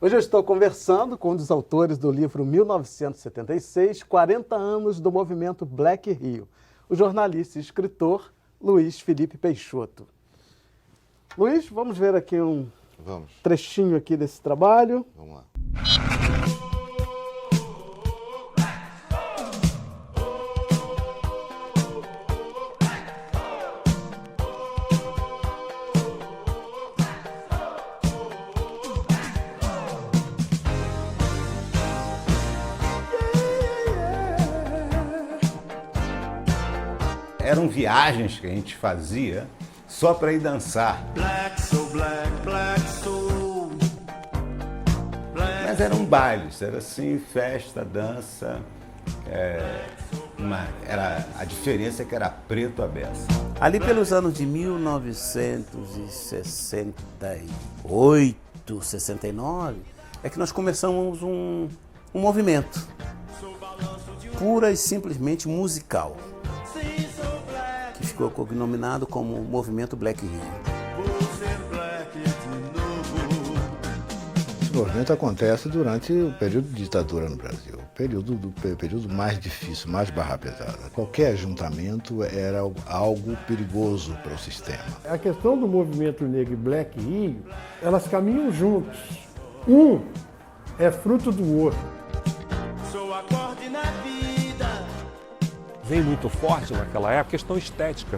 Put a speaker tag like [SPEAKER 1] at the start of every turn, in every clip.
[SPEAKER 1] Hoje eu estou conversando com um dos autores do livro 1976, 40 anos do movimento Black Rio, o jornalista e escritor Luiz Felipe Peixoto. Luiz, vamos ver aqui um trechinho aqui desse trabalho.
[SPEAKER 2] Vamos lá.
[SPEAKER 3] Eram viagens que a gente fazia só para ir dançar. Mas eram bailes, era assim, festa, dança. A diferença é que era preto à beça.
[SPEAKER 4] Ali pelos anos de 1968, 69, é que nós começamos um movimento pura e simplesmente musical, que ficou cognominado como Movimento Black Rio.
[SPEAKER 5] Esse movimento acontece durante o período de ditadura no Brasil, o período mais difícil, mais barra pesada. Qualquer ajuntamento era algo perigoso para o sistema.
[SPEAKER 6] A questão do movimento negro e Black Rio, elas caminham juntos. Um é fruto do outro.
[SPEAKER 7] Vem muito forte naquela época a questão estética,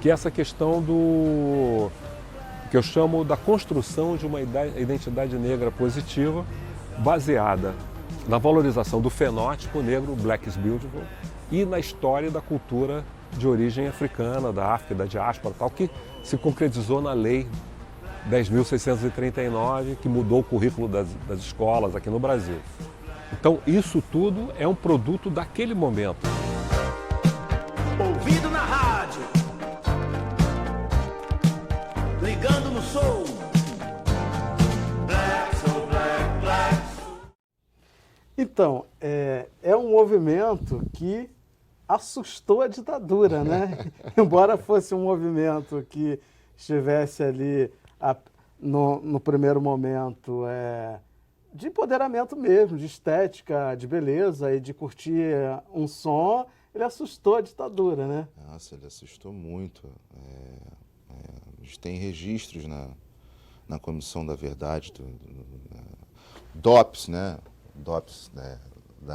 [SPEAKER 7] que é essa questão do que eu chamo da construção de uma identidade negra positiva, baseada na valorização do fenótipo negro, Black is Beautiful, e na história e da cultura de origem africana, da África, da diáspora, tal, que se concretizou na Lei 10.639, que mudou o currículo das escolas aqui no Brasil. Então, isso tudo é um produto daquele momento.
[SPEAKER 8] Ouvido na rádio, ligando no soul. Black, soul, black, black.
[SPEAKER 1] Então, é um movimento que assustou a ditadura, né? Embora fosse um movimento que estivesse ali no primeiro momento de empoderamento mesmo, de estética, de beleza e de curtir um som, ele assustou a ditadura, né?
[SPEAKER 2] Nossa, ele assustou muito. A gente tem registros na Comissão da Verdade, DOPS, né? DOPS, né? Do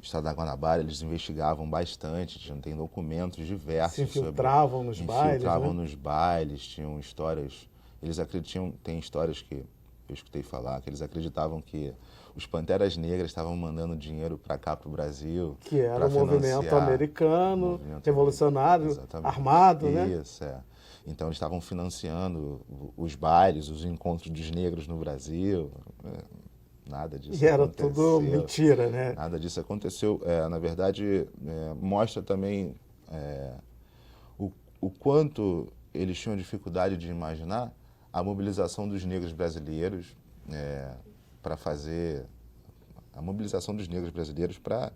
[SPEAKER 2] Estado da Guanabara, eles investigavam bastante, tem documentos diversos.
[SPEAKER 1] Se infiltravam nos bailes,
[SPEAKER 2] infiltravam
[SPEAKER 1] né?
[SPEAKER 2] nos bailes, tinham histórias. Eles acreditam, tem histórias que eu escutei falar, que eles acreditavam que os Panteras Negras estavam mandando dinheiro para cá, para o Brasil.
[SPEAKER 1] Que era um movimento americano, revolucionário,
[SPEAKER 2] exatamente,
[SPEAKER 1] armado, né?
[SPEAKER 2] Isso, é. Então eles estavam financiando os bailes, os encontros dos negros no Brasil. Nada disso aconteceu.
[SPEAKER 1] E era tudo mentira, né?
[SPEAKER 2] Nada disso aconteceu. Na verdade, mostra também o quanto eles tinham dificuldade de imaginar a mobilização dos negros brasileiros para fazer a mobilização dos negros brasileiros para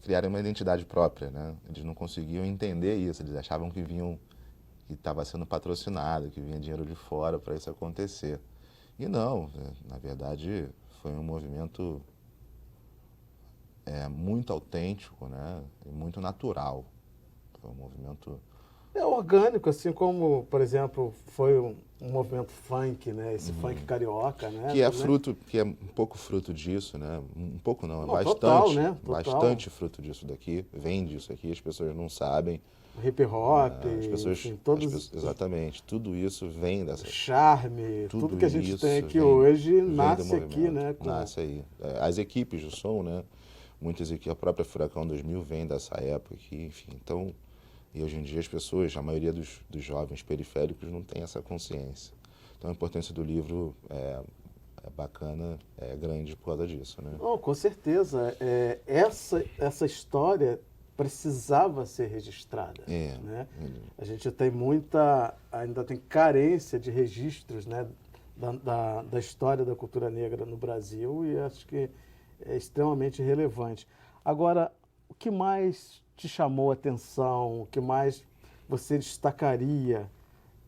[SPEAKER 2] criarem uma identidade própria, né? Eles não conseguiam entender isso, eles achavam que estava sendo patrocinado, que vinha dinheiro de fora para isso acontecer. E não, na verdade foi um movimento muito autêntico, né? E muito natural. Foi um movimento
[SPEAKER 1] orgânico, assim como, por exemplo, foi um movimento funk, né? Esse funk carioca, né?
[SPEAKER 2] Que é um pouco fruto disso, né? Um pouco não, bastante,
[SPEAKER 1] total, né? Total.
[SPEAKER 2] Bastante fruto disso daqui, vem disso aqui, as pessoas não sabem.
[SPEAKER 1] Hip hop,
[SPEAKER 2] as pessoas,
[SPEAKER 1] enfim, todos...
[SPEAKER 2] exatamente, tudo isso vem dessa...
[SPEAKER 1] Charme, tudo que a gente tem aqui hoje nasce aqui, né?
[SPEAKER 2] Nasce aí. As equipes do som, né? Muitas equipes, a própria Furacão 2000 vem dessa época aqui, enfim, então... E hoje em dia as pessoas, a maioria dos jovens periféricos não tem essa consciência. Então a importância do livro é bacana, é grande por causa disso, né?
[SPEAKER 1] Oh, com certeza. Essa história precisava ser registrada, né? A gente tem ainda tem carência de registros, né, da história da cultura negra no Brasil, e acho que é extremamente relevante. Agora, o que mais te chamou a atenção, o que mais você destacaria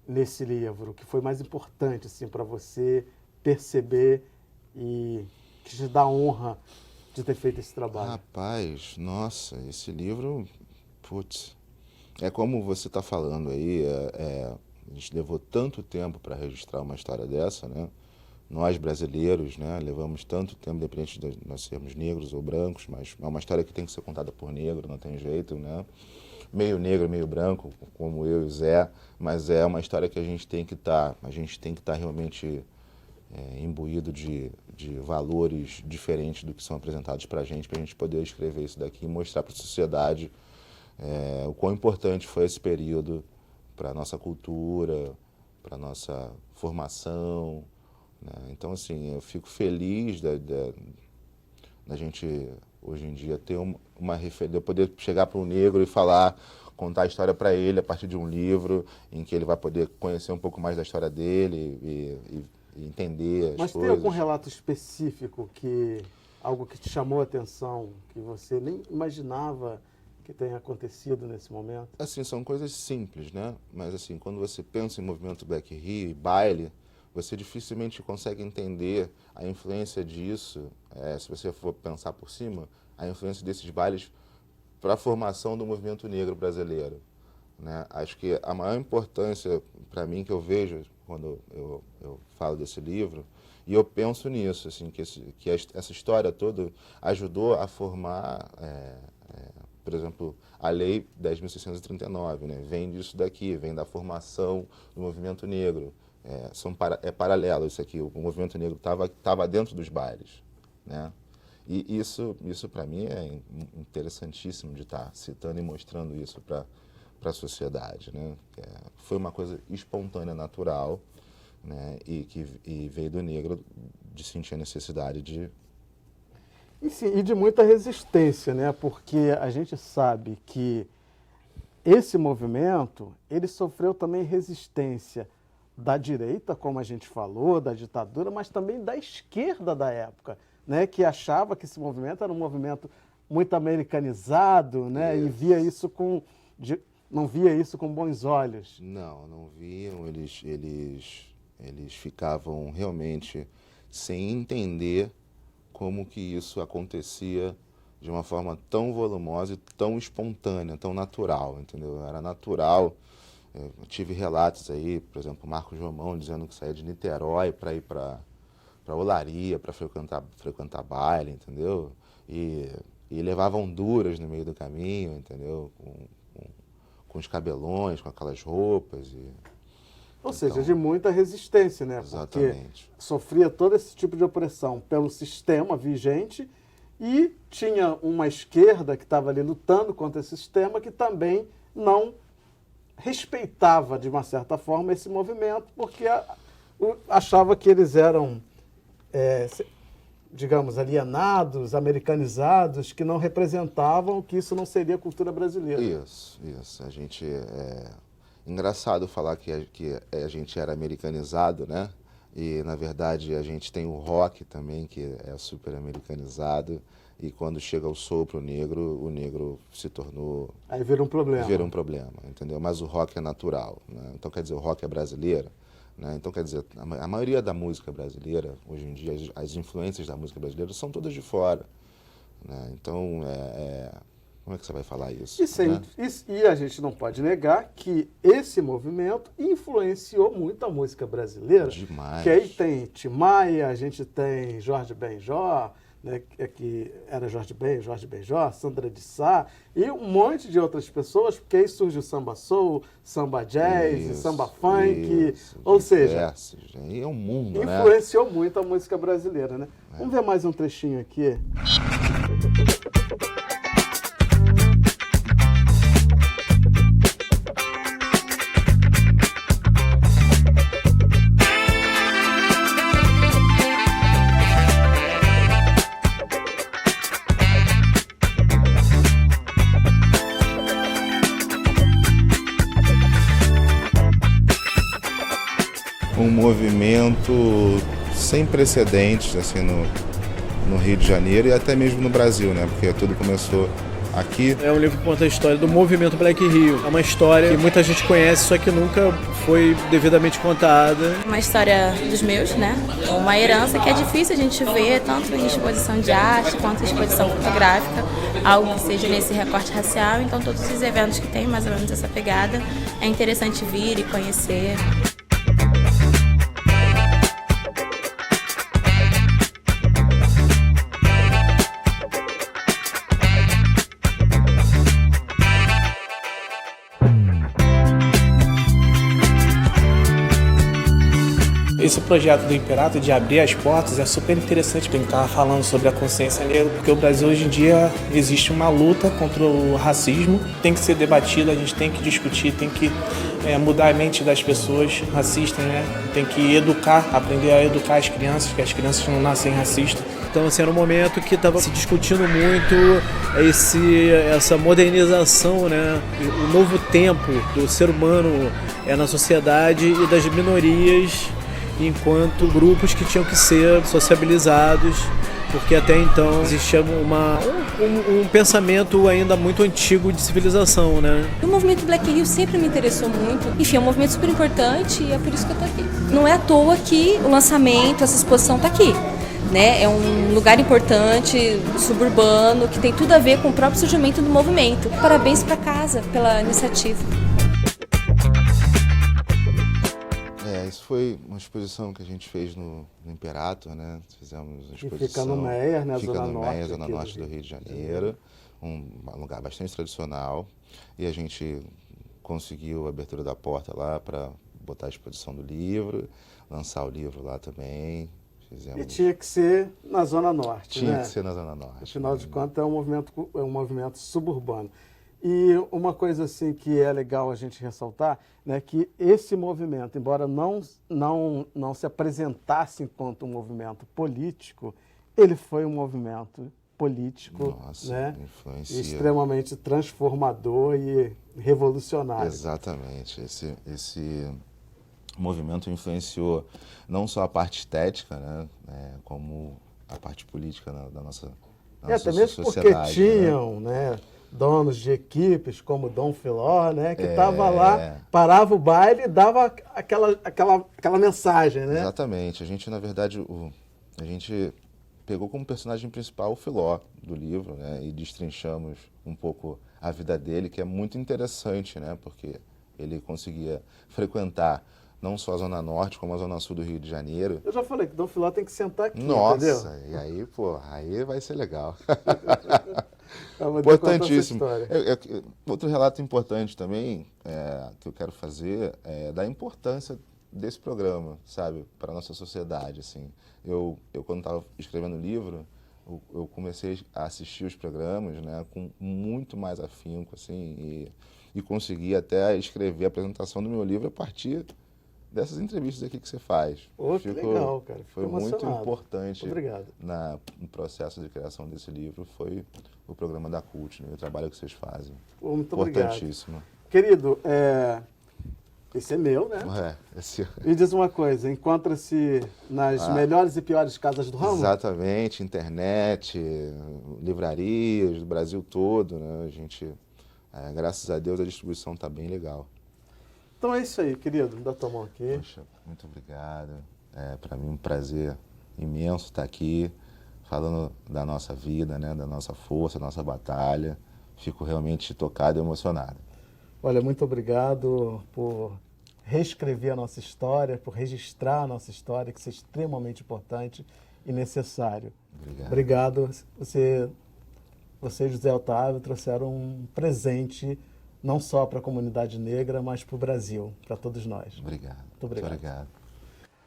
[SPEAKER 1] nesse livro, o que foi mais importante assim, para você perceber e que te dá a honra de ter feito esse trabalho?
[SPEAKER 2] Rapaz, nossa, esse livro, putz, é como você está falando aí, a gente levou tanto tempo para registrar uma história dessa, né? Nós brasileiros, né, levamos tanto tempo, independente de nós sermos negros ou brancos, mas é uma história que tem que ser contada por negro, não tem jeito, né? Meio negro, meio branco, como eu e o Zé, mas é uma história que a gente tem que estar realmente imbuído de valores diferentes do que são apresentados para a gente poder escrever isso daqui e mostrar para a sociedade o quão importante foi esse período para a nossa cultura, para a nossa formação, né? Então, assim, eu fico feliz da gente, hoje em dia, ter uma referência, eu poder chegar para um negro e contar a história para ele a partir de um livro em que ele vai poder conhecer um pouco mais da história dele e entender as
[SPEAKER 1] Mas
[SPEAKER 2] coisas.
[SPEAKER 1] tem algum relato específico algo que te chamou a atenção, que você nem imaginava que tenha acontecido nesse momento?
[SPEAKER 2] Assim, são coisas simples, né? Mas, assim, quando você pensa em movimento Black Rio e baile, você dificilmente consegue entender a influência disso, se você for pensar por cima, a influência desses bailes para a formação do movimento negro brasileiro, né? Acho que a maior importância para mim que eu vejo quando eu falo desse livro, e eu penso nisso, assim, que essa história toda ajudou a formar, por exemplo, a Lei 10.639, né? Vem disso daqui, vem da formação do movimento negro. É paralelo isso aqui, o movimento negro estava dentro dos bailes, né? E isso para mim é interessantíssimo de estar citando e mostrando isso para a sociedade, né? Foi uma coisa espontânea, natural, né? E veio do negro de sentir a necessidade de...
[SPEAKER 1] E de muita resistência, né? Porque a gente sabe que esse movimento, ele sofreu também resistência da direita, como a gente falou, da ditadura, mas também da esquerda da época, né? Que achava que esse movimento era um movimento muito americanizado, né? E via isso não via isso com bons olhos.
[SPEAKER 2] Não viam, eles ficavam realmente sem entender como que isso acontecia de uma forma tão volumosa e tão espontânea, tão natural, entendeu? Era natural. Eu tive relatos aí, por exemplo, o Marcos Romão dizendo que saía de Niterói para ir para Olaria, para frequentar baile, entendeu? E levava Honduras no meio do caminho, entendeu? Com os cabelões, com aquelas roupas.
[SPEAKER 1] Ou seja, de muita resistência, né?
[SPEAKER 2] Exatamente.
[SPEAKER 1] Porque sofria todo esse tipo de opressão pelo sistema vigente e tinha uma esquerda que estava ali lutando contra esse sistema que também não respeitava, de uma certa forma, esse movimento, porque achava que eles eram, digamos, alienados, americanizados, que não representavam, que isso não seria cultura brasileira.
[SPEAKER 2] Isso. A gente... Engraçado falar que a gente era americanizado, né? E, na verdade, a gente tem o rock também, que é super americanizado. E quando chega o soul o negro se tornou...
[SPEAKER 1] Aí vira um problema.
[SPEAKER 2] Vira um problema, entendeu? Mas o rock é natural, né? Então, quer dizer, o rock é brasileiro, né? Então, quer dizer, a maioria da música brasileira, hoje em dia, as influências da música brasileira são todas de fora, né? Então, como é que você vai falar isso? Né?
[SPEAKER 1] E a gente não pode negar que esse movimento influenciou muito a música brasileira.
[SPEAKER 2] Demais.
[SPEAKER 1] Que aí tem Tim Maia, a gente tem Jorge Benjor, né, que era Jorge Benjor, Sandra de Sá, e um monte de outras pessoas, porque aí surge o samba soul, samba jazz, samba funk, ou seja,
[SPEAKER 2] é um mundo,
[SPEAKER 1] influenciou muito a música brasileira, né? Vamos ver mais um trechinho aqui.
[SPEAKER 2] Um movimento sem precedentes assim, no Rio de Janeiro e até mesmo no Brasil, né? Porque tudo começou aqui.
[SPEAKER 9] É um livro que conta a história do movimento Black Rio. É uma história que muita gente conhece, só que nunca foi devidamente contada.
[SPEAKER 10] Uma história dos meus, né? Uma herança que é difícil a gente ver, tanto em exposição de arte quanto em exposição fotográfica, algo que seja nesse recorte racial. Então, todos os eventos que tem mais ou menos essa pegada, é interessante vir e conhecer.
[SPEAKER 9] Esse projeto do Imperato de abrir as portas é super interessante. Tem que estar falando sobre a consciência negra, porque o Brasil hoje em dia existe uma luta contra o racismo. Tem que ser debatido, a gente tem que discutir, tem que mudar a mente das pessoas racistas, né? Tem que educar, aprender a educar as crianças, que as crianças não nascem racistas. Então, assim, era um momento que estava se discutindo muito essa modernização, né? O novo tempo do ser humano na sociedade e das minorias, enquanto grupos que tinham que ser sociabilizados, porque até então existia um pensamento ainda muito antigo de civilização, né?
[SPEAKER 11] O movimento Black Rio sempre me interessou muito. Enfim, é um movimento super importante e é por isso que eu tô aqui. Não é à toa que o lançamento, essa exposição tá aqui, né? É um lugar importante, suburbano, que tem tudo a ver com o próprio surgimento do movimento. Parabéns para casa pela iniciativa.
[SPEAKER 2] Isso foi uma exposição que a gente fez no Imperato, né? Fizemos uma exposição.
[SPEAKER 1] E fica no Meier, né?
[SPEAKER 2] Fica
[SPEAKER 1] Zona
[SPEAKER 2] no
[SPEAKER 1] Norte,
[SPEAKER 2] Meier, Zona Norte do Rio de Janeiro. Um lugar bastante tradicional. E a gente conseguiu a abertura da porta lá para botar a exposição do livro, lançar o livro lá também.
[SPEAKER 1] E tinha que ser na Zona Norte,
[SPEAKER 2] Tinha
[SPEAKER 1] né?
[SPEAKER 2] que ser na Zona Norte.
[SPEAKER 1] Afinal de contas, é um movimento suburbano. E uma coisa assim que é legal a gente ressaltar, né, que esse movimento, embora não se apresentasse enquanto um movimento político, ele foi um movimento político, né, extremamente transformador e revolucionário.
[SPEAKER 2] Exatamente. Esse movimento influenciou não só a parte estética, né, como a parte política da nossa
[SPEAKER 1] até mesmo
[SPEAKER 2] sociedade.
[SPEAKER 1] Porque tinham, né, donos de equipes como Dom Filó, né, que estava lá, parava o baile e dava aquela mensagem, né?
[SPEAKER 2] Exatamente. A gente, na verdade, a gente pegou como personagem principal o Filó do livro, né, e destrinchamos um pouco a vida dele, que é muito interessante, né, porque ele conseguia frequentar não só a Zona Norte, como a Zona Sul do Rio de Janeiro.
[SPEAKER 1] Eu já falei que Dom Filó tem que sentar aqui,
[SPEAKER 2] Nossa,
[SPEAKER 1] entendeu?
[SPEAKER 2] E aí, pô, aí vai ser legal.
[SPEAKER 1] Importantíssimo.
[SPEAKER 2] Outro relato importante também que eu quero fazer é da importância desse programa, sabe, para a nossa sociedade. Assim. Eu quando estava escrevendo o livro, eu comecei a assistir os programas, né, com muito mais afinco, assim, e consegui até escrever a apresentação do meu livro a partir dessas entrevistas aqui que você faz.
[SPEAKER 1] Que legal, cara.
[SPEAKER 2] Foi muito importante.
[SPEAKER 1] Obrigado.
[SPEAKER 2] No processo de criação desse livro foi o programa da CUT, né, o trabalho que vocês fazem.
[SPEAKER 1] Muito
[SPEAKER 2] importantíssimo.
[SPEAKER 1] Obrigado. Querido, esse é meu, né? Me diz uma coisa, encontra-se nas melhores e piores casas do ramo?
[SPEAKER 2] Exatamente, internet, livrarias do Brasil todo, né? A gente, graças a Deus, a distribuição está bem legal.
[SPEAKER 1] Então é isso aí, querido. Dá tua mão aqui.
[SPEAKER 2] Poxa, muito obrigado. Para mim um prazer imenso estar aqui falando da nossa vida, né, da nossa força, da nossa batalha. Fico realmente tocado e emocionado.
[SPEAKER 1] Olha, muito obrigado por reescrever a nossa história, por registrar a nossa história, que isso é extremamente importante e necessário. Obrigado. Você e José Otávio trouxeram um presente não só para a comunidade negra, mas para o Brasil, para todos nós.
[SPEAKER 2] Obrigado.
[SPEAKER 1] Muito obrigado.
[SPEAKER 2] Muito obrigado.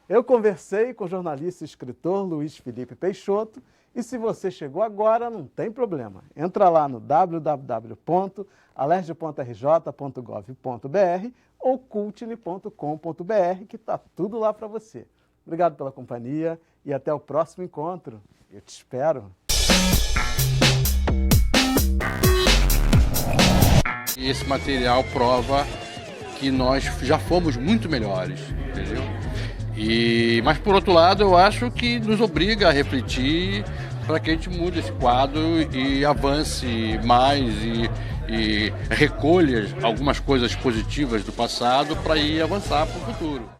[SPEAKER 1] Eu conversei com o jornalista e escritor Luiz Felipe Peixoto, e se você chegou agora, não tem problema. Entra lá no www.alerj.rj.gov.br ou cultile.com.br, que está tudo lá para você. Obrigado pela companhia e até o próximo encontro. Eu te espero.
[SPEAKER 12] E esse material prova que nós já fomos muito melhores, entendeu? Mas, por outro lado, eu acho que nos obriga a refletir para que a gente mude esse quadro e avance mais e recolha algumas coisas positivas do passado para ir avançar para o futuro.